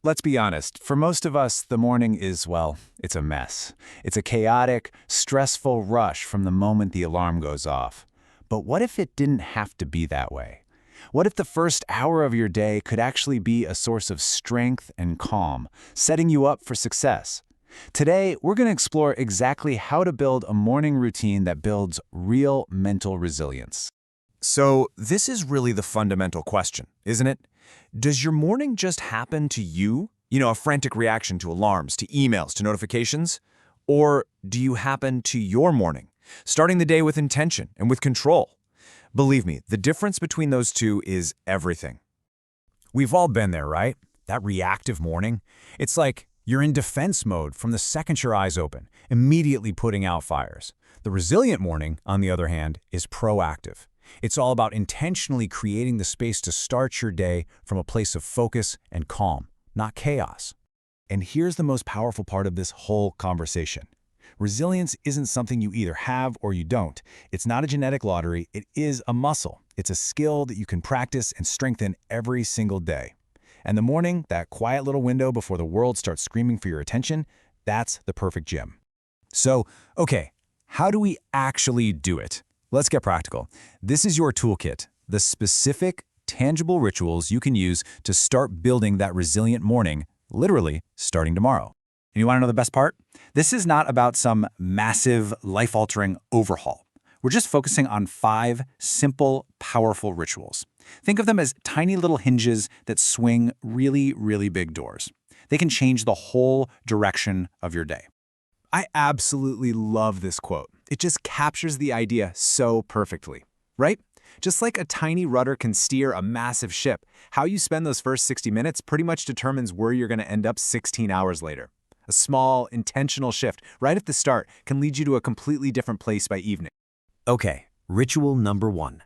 Let's be honest, for most of us, the morning is, well, it's a mess. It's a chaotic, stressful rush from the moment the alarm goes off. But what if it didn't have to be that way? What if the first hour of your day could actually be a source of strength and calm, setting you up for success? Today, we're going to explore exactly how to build a morning routine that builds real mental resilience. So this is really the fundamental question, isn't it? Does your morning just happen to you? A frantic reaction to alarms, to emails, to notifications? Or do you happen to your morning, starting the day with intention and with control? Believe me, the difference between those two is everything. We've all been there, right? That reactive morning. It's like you're in defense mode from the second your eyes open, immediately putting out fires. The resilient morning, on the other hand, is proactive. It's all about intentionally creating the space to start your day from a place of focus and calm, not chaos. And here's the most powerful part of this whole conversation. Resilience isn't something you either have or you don't. It's not a genetic lottery, it is a muscle. It's a skill that you can practice and strengthen every single day. And the morning, that quiet little window before the world starts screaming for your attention, that's the perfect gym. So, okay, how do we actually do it? Let's get practical. This is your toolkit, the specific, tangible rituals you can use to start building that resilient morning, literally starting tomorrow. And you want to know the best part? This is not about some massive, life-altering overhaul. We're just focusing on 5 simple, powerful rituals. Think of them as tiny little hinges that swing really, really big doors. They can change the whole direction of your day. I absolutely love this quote. It just captures the idea so perfectly, right? Just like a tiny rudder can steer a massive ship, how you spend those first 60 minutes pretty much determines where you're going to end up 16 hours later. A small, intentional shift right at the start can lead you to a completely different place by evening. Okay, ritual number 1.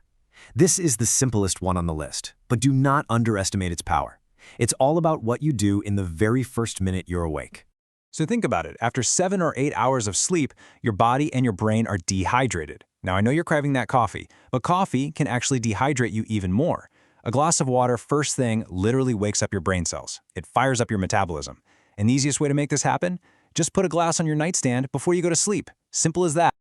This is the simplest one on the list, but do not underestimate its power. It's all about what you do in the very first minute you're awake. So think about it. After 7 or 8 hours of sleep, your body and your brain are dehydrated. Now, I know you're craving that coffee, but coffee can actually dehydrate you even more. A glass of water first thing literally wakes up your brain cells. It fires up your metabolism. And the easiest way to make this happen? Just put a glass on your nightstand before you go to sleep. Simple as that.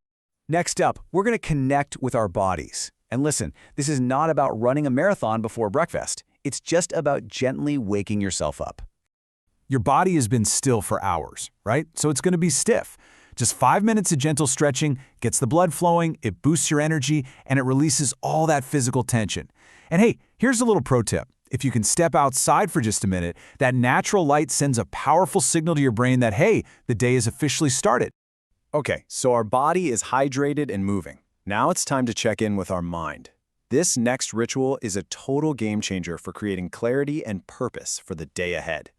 Next up, we're going to connect with our bodies. And listen, this is not about running a marathon before breakfast. It's just about gently waking yourself up. Your body has been still for hours, right? So it's going to be stiff. Just 5 minutes of gentle stretching gets the blood flowing, it boosts your energy, and it releases all that physical tension. And hey, here's a little pro tip. If you can step outside for just a minute, that natural light sends a powerful signal to your brain that, hey, the day is officially started. Okay, so our body is hydrated and moving. Now it's time to check in with our mind. This next ritual is a total game changer for creating clarity and purpose for the day ahead.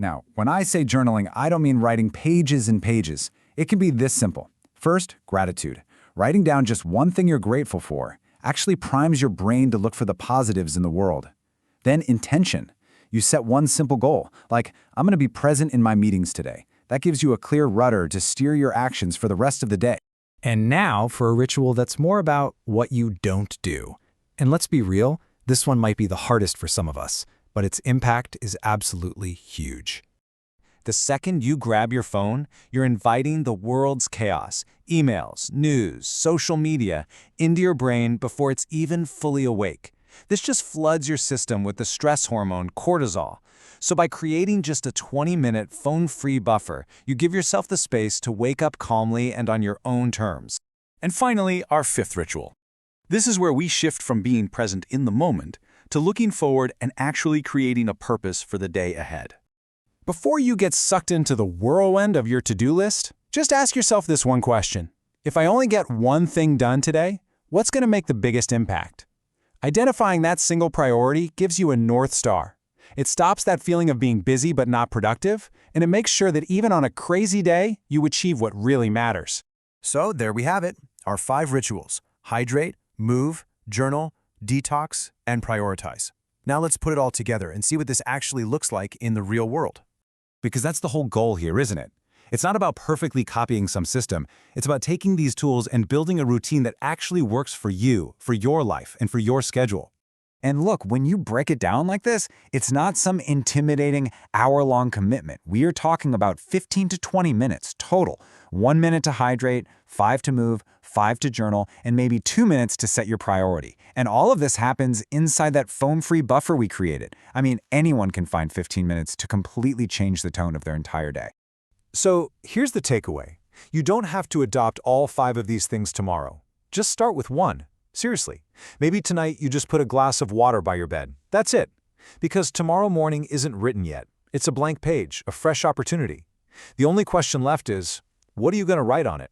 Now, when I say journaling, I don't mean writing pages and pages. It can be this simple. First, gratitude. Writing down just one thing you're grateful for actually primes your brain to look for the positives in the world. Then intention. You set one simple goal, like, I'm going to be present in my meetings today. That gives you a clear rudder to steer your actions for the rest of the day. And now for a ritual that's more about what you don't do. And let's be real, this one might be the hardest for some of us, but its impact is absolutely huge. The second you grab your phone, you're inviting the world's chaos, emails, news, social media, into your brain before it's even fully awake. This just floods your system with the stress hormone cortisol. So by creating just a 20-minute phone-free buffer, you give yourself the space to wake up calmly and on your own terms. And finally, our 5th ritual. This is where we shift from being present in the moment to looking forward and actually creating a purpose for the day ahead. Before you get sucked into the whirlwind of your to-do list, just ask yourself this one question. If I only get one thing done today, what's going to make the biggest impact? Identifying that single priority gives you a North Star. It stops that feeling of being busy but not productive, and it makes sure that even on a crazy day, you achieve what really matters. So there we have it, our 5 rituals: hydrate, move, journal, detox, and prioritize. Now let's put it all together and see what this actually looks like in the real world. Because that's the whole goal here, isn't it? It's not about perfectly copying some system. It's about taking these tools and building a routine that actually works for you, for your life, and for your schedule. And look, when you break it down like this, it's not some intimidating hour-long commitment. We are talking about 15 to 20 minutes total. 1 minute to hydrate, 5 to move, 5 to journal, and maybe 2 minutes to set your priority. And all of this happens inside that foam-free buffer we created. I mean, anyone can find 15 minutes to completely change the tone of their entire day. So here's the takeaway. You don't have to adopt all 5 of these things tomorrow. Just start with 1. Seriously. Maybe tonight you just put a glass of water by your bed. That's it. Because tomorrow morning isn't written yet. It's a blank page, a fresh opportunity. The only question left is, what are you going to write on it?